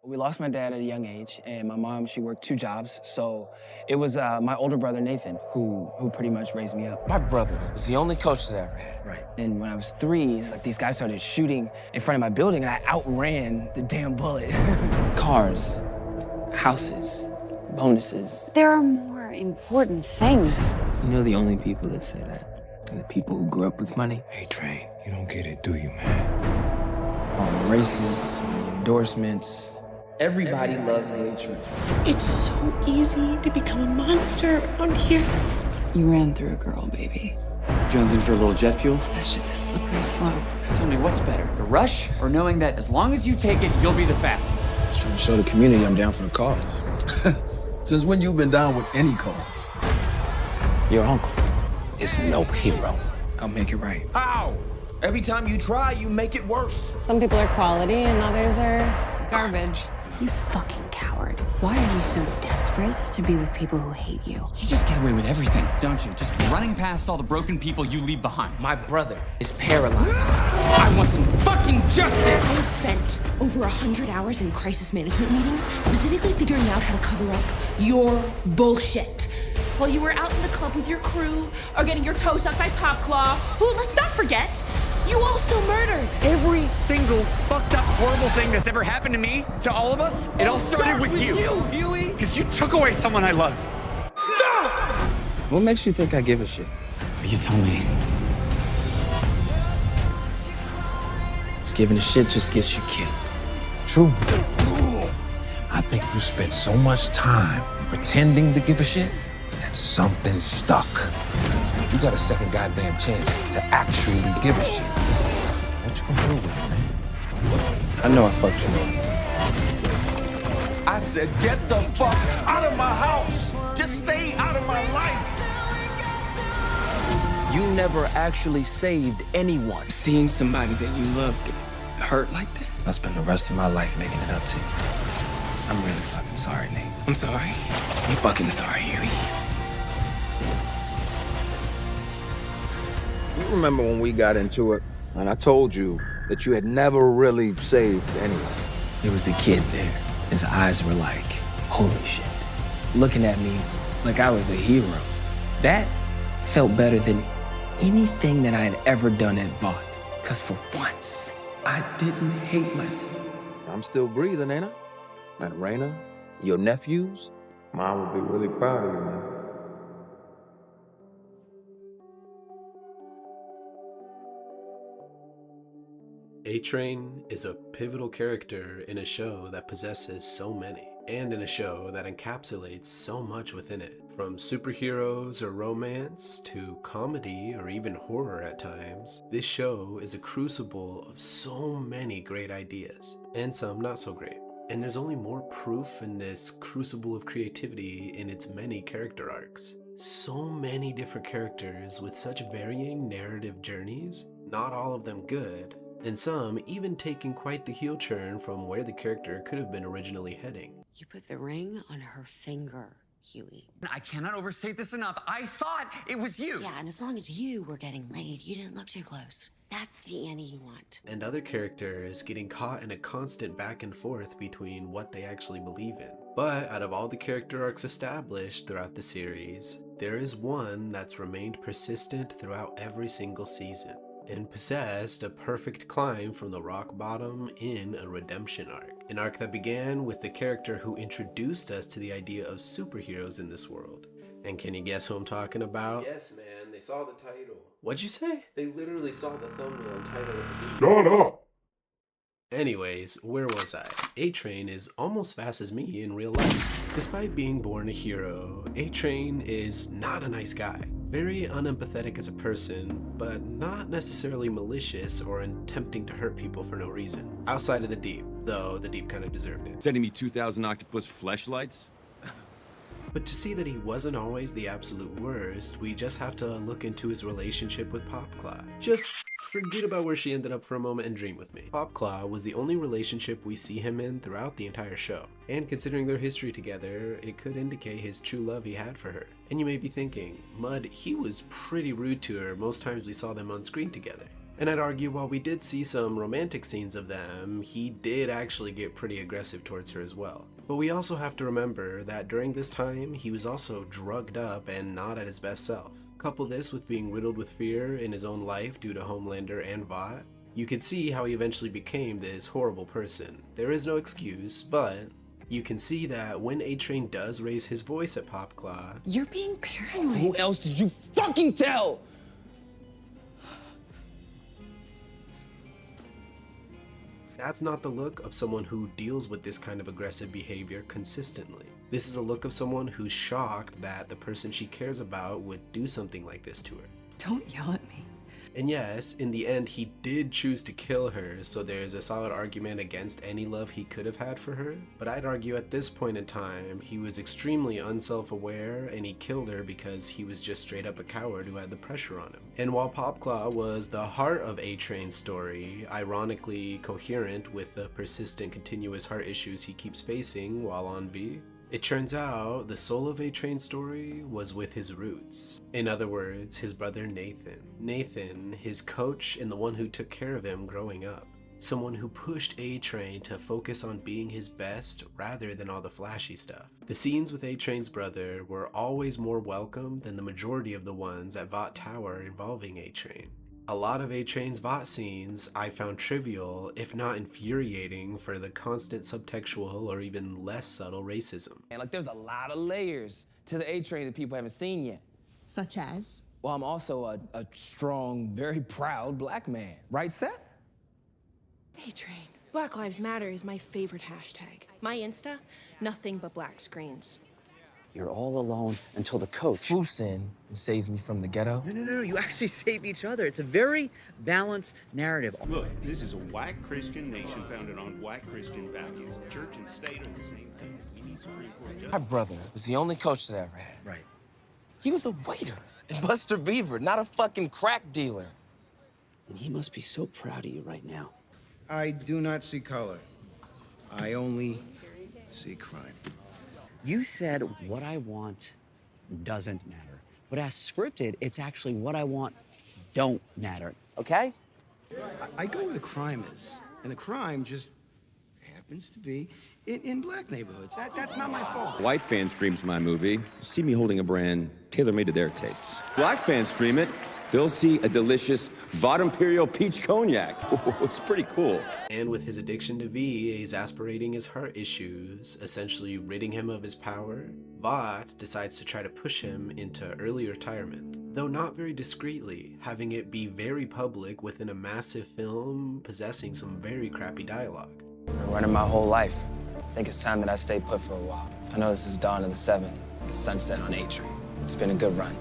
We lost my dad at a young age, and my mom, she worked 2 jobs. So it was my older brother, Nathan, who pretty much raised me up. My brother was the only coach that I ever had. Right. And when I was 3, it's like these guys started shooting in front of my building, and I outran the damn bullet. Cars, houses, bonuses. There are more important things. You know the only people that say that are the people who grew up with money. ATrain, you don't get it, do you, man? All the races and the endorsements. Everybody loves the ATrain. It's so easy to become a monster around here. You ran through a girl, baby. Jones in for a little jet fuel? That shit's a slippery slope. Tell me, what's better, the rush or knowing that as long as you take it, you'll be the fastest? Just trying to show the community I'm down for the cause. Since when you been down with any cause? Your uncle is no hero. I'll make it right. How? Every time you try, you make it worse. Some people are quality and others are garbage. You fucking coward. Why are you so desperate to be with people who hate you? You just get away with everything, don't you? Just running past all the broken people you leave behind. My brother is paralyzed. I want some fucking justice! I've spent over 100 hours in crisis management meetings specifically figuring out how to cover up your bullshit. While you were out in the club with your crew or getting your toe sucked by Popclaw, who, let's not forget, you also murdered. Every single fucked up, horrible thing that's ever happened to me, to all of us, it all started with you, Huey. Because you took away someone I loved. Stop! What makes you think I give a shit? You tell me. It's giving a shit just gets you killed. True. I think you spent so much time pretending to give a shit that something stuck. You got a second goddamn chance to actually give a shit. What you gonna do with it, man? I know I fucked you up. I said, get the fuck out of my house. Just stay out of my life. You never actually saved anyone. Seeing somebody that you love get hurt like that, I'll spend the rest of my life making it up to you. I'm really fucking sorry, Nate. I'm sorry. I'm fucking sorry, Huey. You remember when we got into it, and I told you that you had never really saved anyone. There was a kid there. His eyes were like, holy shit. Looking at me like I was a hero. That felt better than anything that I had ever done at Vought. Because for once, I didn't hate myself. I'm still breathing, ain't I? And Raina, your nephews, Mom will be really proud of you, man. ATrain is a pivotal character in a show that possesses so many, and in a show that encapsulates so much within it. From superheroes or romance to comedy or even horror at times, this show is a crucible of so many great ideas, and some not so great. And there's only more proof in this crucible of creativity in its many character arcs. So many different characters with such varying narrative journeys, not all of them good, and some even taking quite the heel turn from where the character could have been originally heading. You put the ring on her finger, Huey. I cannot overstate this enough. I thought it was you. Yeah, and as long as you were getting laid, you didn't look too close. That's the Annie you want. And other characters getting caught in a constant back and forth between what they actually believe in. But out of all the character arcs established throughout the series, there is one that's remained persistent throughout every single season, and possessed a perfect climb from the rock bottom in a redemption arc. An arc that began with the character who introduced us to the idea of superheroes in this world. And can you guess who I'm talking about? Yes, man, they saw the title. What'd you say? They literally saw the thumbnail and title of the video. Shut up! Anyways, where was I? ATrain is almost fast as me in real life. Despite being born a hero, ATrain is not a nice guy. Very unempathetic as a person, but not necessarily malicious or attempting to hurt people for no reason. Outside of the Deep, though the Deep kind of deserved it. Sending me 2,000 octopus fleshlights? But to see that he wasn't always the absolute worst, we just have to look into his relationship with Popclaw. Just forget about where she ended up for a moment and dream with me. Popclaw was the only relationship we see him in throughout the entire show. And considering their history together, it could indicate his true love he had for her. And you may be thinking, Mud, he was pretty rude to her most times we saw them on screen together. And I'd argue while we did see some romantic scenes of them, he did actually get pretty aggressive towards her as well. But we also have to remember that during this time, he was also drugged up and not at his best self. Couple this with being riddled with fear in his own life due to Homelander and Vought, you could see how he eventually became this horrible person. There is no excuse, but you can see that when ATrain does raise his voice at Popclaw, You're being paranoid. Who else did you fucking tell? that's not the look of someone who deals with this kind of aggressive behavior consistently. This is a look of someone who's shocked that the person she cares about would do something like this to her. Don't yell at me. And yes, in the end, he did choose to kill her, so there's a solid argument against any love he could have had for her. But I'd argue at this point in time, he was extremely unself-aware, and he killed her because he was just straight up a coward who had the pressure on him. And while Popclaw was the heart of ATrain's story, ironically coherent with the persistent continuous heart issues he keeps facing while on V, it turns out the soul of ATrain's story was with his roots. In other words, his brother Nathan. Nathan, his coach and the one who took care of him growing up. Someone who pushed ATrain to focus on being his best rather than all the flashy stuff. The scenes with ATrain's brother were always more welcome than the majority of the ones at Vought Tower involving ATrain. A lot of ATrain's Vought scenes I found trivial, if not infuriating, for the constant subtextual or even less subtle racism. And like, there's a lot of layers to the ATrain that people haven't seen yet. Such as? Well, I'm also a strong, very proud black man. Right, Seth? ATrain. Black Lives Matter is my favorite hashtag. My Insta, nothing but black screens. You're all alone until the coach swoops in and saves me from the ghetto. No. You actually save each other. It's a very balanced narrative. Look, this is a white Christian nation founded on white Christian values. Church and state are the same thing. We need Supreme Court justice. My brother was the only coach that I ever had. Right. He was a waiter at Buster Beaver, not a fucking crack dealer. And he must be so proud of you right now. I do not see color. I only see crime. You said what I want doesn't matter. But as scripted, it's actually what I want don't matter, okay? I go where the crime is. And the crime just happens to be in black neighborhoods. That's not my fault. White fans streams my movie, see me holding a brand tailor-made to their tastes. Black fans stream it, they'll see a delicious Vought Imperial Peach Cognac. It's pretty cool. And with his addiction to V exasperating his heart issues, essentially ridding him of his power, Vought decides to try to push him into early retirement. Though not very discreetly, having it be very public within a massive film possessing some very crappy dialogue. I've been running my whole life. I think it's time that I stay put for a while. I know this is dawn of the 7, the sunset on ATrain. It's been a good run.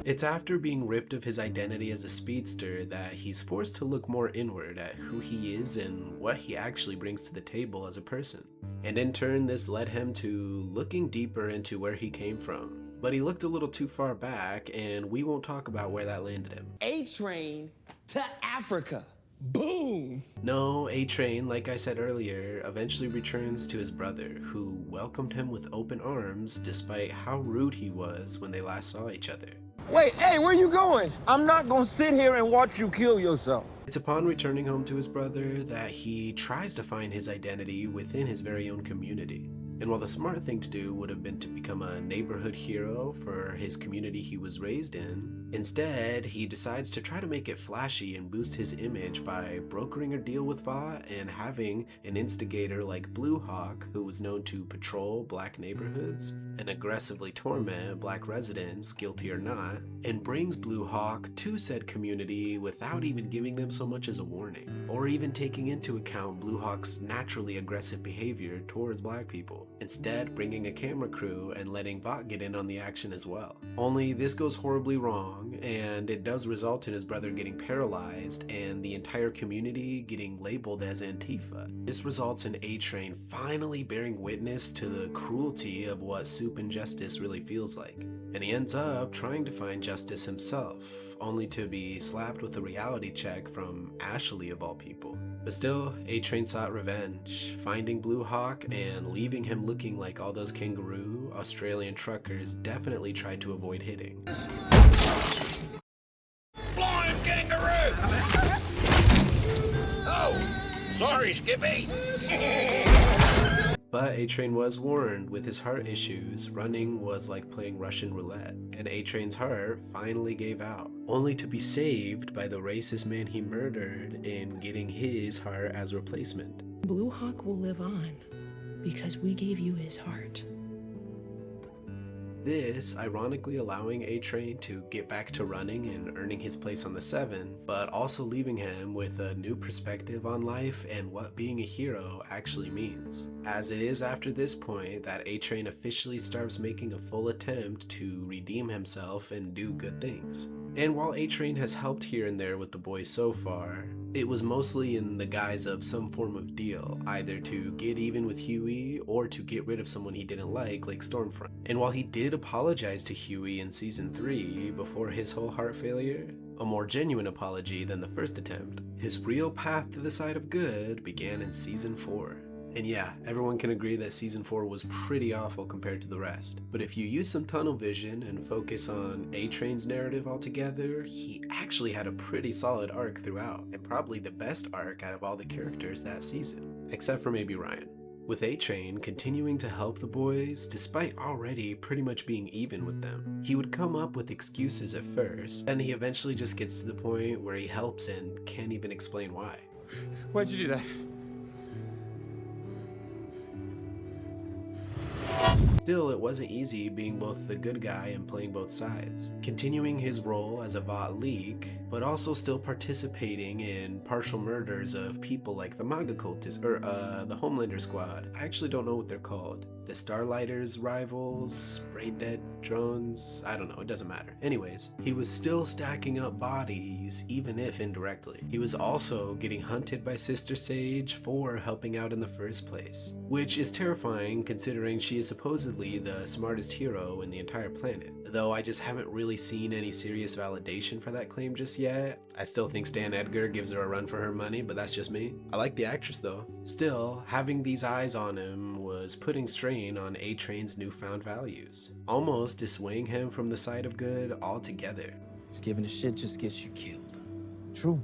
It's after being ripped of his identity as a speedster that he's forced to look more inward at who he is and what he actually brings to the table as a person. And in turn, this led him to looking deeper into where he came from. But he looked a little too far back, and we won't talk about where that landed him. ATrain to Africa. Boom! No, ATrain, like I said earlier, eventually returns to his brother, who welcomed him with open arms despite how rude he was when they last saw each other. Wait, hey, where you going? I'm not gonna sit here and watch you kill yourself. It's upon returning home to his brother that he tries to find his identity within his very own community. And while the smart thing to do would have been to become a neighborhood hero for his community he was raised in, instead, he decides to try to make it flashy and boost his image by brokering a deal with Vought and having an instigator like Blue Hawk, who was known to patrol black neighborhoods and aggressively torment black residents, guilty or not, and brings Blue Hawk to said community without even giving them so much as a warning, or even taking into account Blue Hawk's naturally aggressive behavior towards black people. Instead, bringing a camera crew and letting Vought get in on the action as well. Only this goes horribly wrong, and it does result in his brother getting paralyzed and the entire community getting labeled as Antifa. This results in ATrain finally bearing witness to the cruelty of what soup and justice really feels like. And he ends up trying to find justice himself, only to be slapped with a reality check from Ashley of all people. But still, ATrain sought revenge, finding Blue Hawk and leaving him looking like all those kangaroo Australian truckers definitely tried to avoid hitting. Flying kangaroo! Sorry, Skippy. But ATrain was warned with his heart issues, running was like playing Russian roulette, and ATrain's heart finally gave out, only to be saved by the racist man he murdered in getting his heart as replacement. Blue Hawk will live on because we gave you his heart. This ironically allowing ATrain to get back to running and earning his place on the 7, but also leaving him with a new perspective on life and what being a hero actually means. As it is after this point that ATrain officially starts making a full attempt to redeem himself and do good things. And while ATrain has helped here and there with the boys so far, it was mostly in the guise of some form of deal, either to get even with Huey or to get rid of someone he didn't like Stormfront. And while he did apologize to Huey in season 3 before his whole heart failure, a more genuine apology than the first attempt, his real path to the side of good began in season 4. And yeah, everyone can agree that season 4 was pretty awful compared to the rest. But if you use some tunnel vision and focus on ATrain's narrative altogether, he actually had a pretty solid arc throughout, and probably the best arc out of all the characters that season, except for maybe Ryan. With ATrain continuing to help the boys despite already pretty much being even with them. He would come up with excuses at first, and he eventually just gets to the point where he helps and can't even explain why. Why'd you do that? Still, it wasn't easy being both the good guy and playing both sides. Continuing his role as a Vought leak, but also still participating in partial murders of people like the MAGA cultists, or the Homelander squad. I actually don't know what they're called. The Starlighters rivals, brain dead drones, I don't know, it doesn't matter. Anyways, he was still stacking up bodies, even if indirectly. He was also getting hunted by Sister Sage for helping out in the first place, which is terrifying considering she is supposedly the smartest hero in the entire planet. Though I just haven't really seen any serious validation for that claim just yet. I still think Stan Edgar gives her a run for her money, but that's just me. I like the actress though. Still, having these eyes on him was putting strain on ATrain's newfound values, almost dissuading him from the side of good altogether. Just giving a shit just gets you killed. True.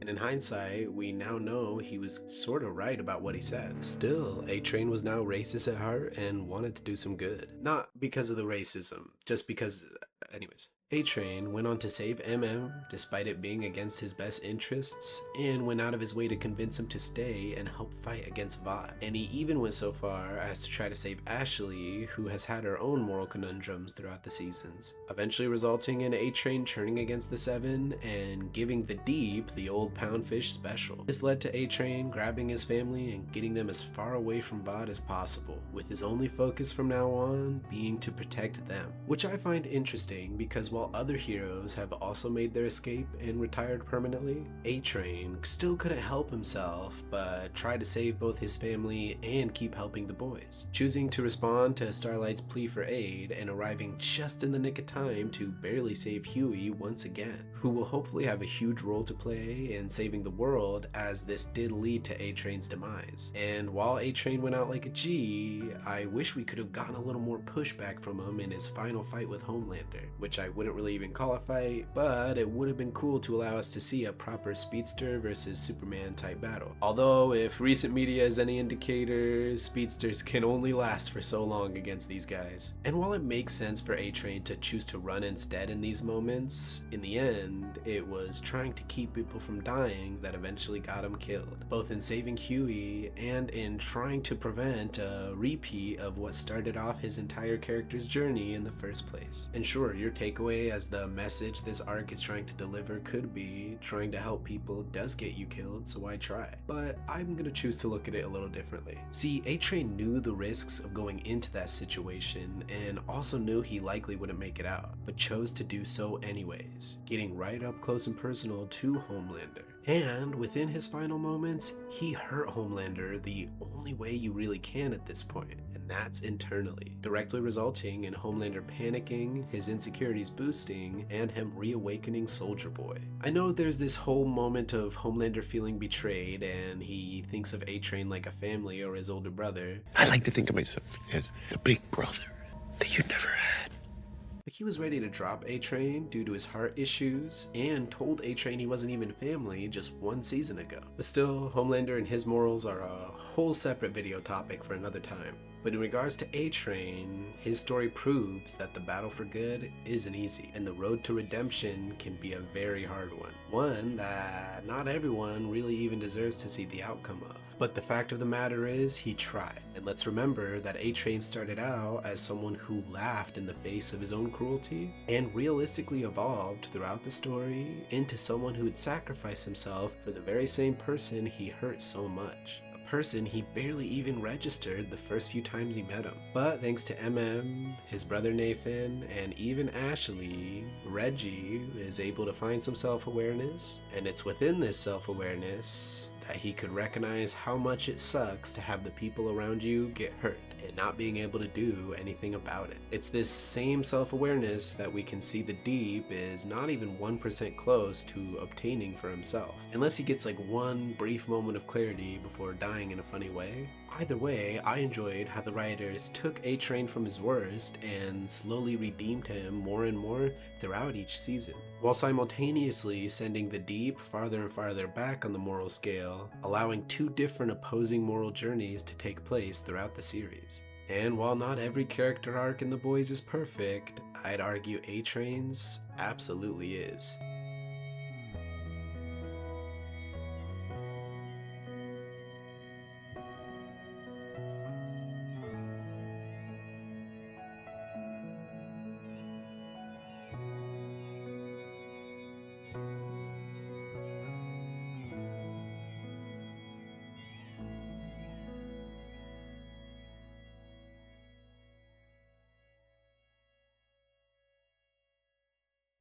And in hindsight, we now know he was sort of right about what he said. Still, ATrain was now racist at heart and wanted to do some good. Not because of the racism, just because, anyways. ATrain went on to save MM despite it being against his best interests, and went out of his way to convince him to stay and help fight against Vought. And he even went so far as to try to save Ashley, who has had her own moral conundrums throughout the seasons, eventually resulting in ATrain turning against the 7 and giving the Deep the old poundfish special. This led to ATrain grabbing his family and getting them as far away from Vought as possible, with his only focus from now on being to protect them, which I find interesting because while other heroes have also made their escape and retired permanently, ATrain still couldn't help himself but try to save both his family and keep helping the boys, choosing to respond to Starlight's plea for aid and arriving just in the nick of time to barely save Huey once again, who will hopefully have a huge role to play in saving the world, as this did lead to ATrain's demise. And while ATrain went out like a G, I wish we could have gotten a little more pushback from him in his final fight with Homelander, which I wouldn't really even call a fight, but it would have been cool to allow us to see a proper Speedster versus Superman type battle. Although if recent media is any indicator, Speedsters can only last for so long against these guys. And while it makes sense for ATrain to choose to run instead in these moments, in the end, it was trying to keep people from dying that eventually got him killed, both in saving Huey and in trying to prevent a repeat of what started off his entire character's journey in the first place. And sure, your takeaway as the message this arc is trying to deliver could be trying to help people does get you killed, so why try? But I'm gonna choose to look at it a little differently. See, ATrain knew the risks of going into that situation and also knew he likely wouldn't make it out, but chose to do so anyways, getting right up close and personal to Homelander. And within his final moments, he hurt Homelander the only way you really can at this point, and that's internally, directly resulting in Homelander panicking, his insecurities boosting, and him reawakening Soldier Boy. I know there's this whole moment of Homelander feeling betrayed, and he thinks of ATrain like a family or his older brother. I like to think of myself as the big brother that you never had. But he was ready to drop ATrain due to his heart issues and told ATrain he wasn't even family just 1 season ago. But still, Homelander and his morals are a whole separate video topic for another time. But in regards to ATrain, his story proves that the battle for good isn't easy, and the road to redemption can be a very hard one that not everyone really even deserves to see the outcome of. But the fact of the matter is, he tried. And let's remember that ATrain started out as someone who laughed in the face of his own cruelty, and realistically evolved throughout the story into someone who would sacrifice himself for the very same person he hurt so much. Person he barely even registered the first few times he met him. But thanks to his brother Nathan, and even Ashley, Reggie is able to find some self-awareness, and it's within this self-awareness that he could recognize how much it sucks to have the people around you get hurt and not being able to do anything about it. It's this same self-awareness that we can see the Deep is not even 1% close to obtaining for himself, unless he gets like one brief moment of clarity before dying in a funny way. Either way, I enjoyed how the writers took ATrain from his worst and slowly redeemed him more and more throughout each season, while simultaneously sending the Deep farther and farther back on the moral scale, allowing 2 different opposing moral journeys to take place throughout the series. And while not every character arc in The Boys is perfect, I'd argue ATrain's absolutely is.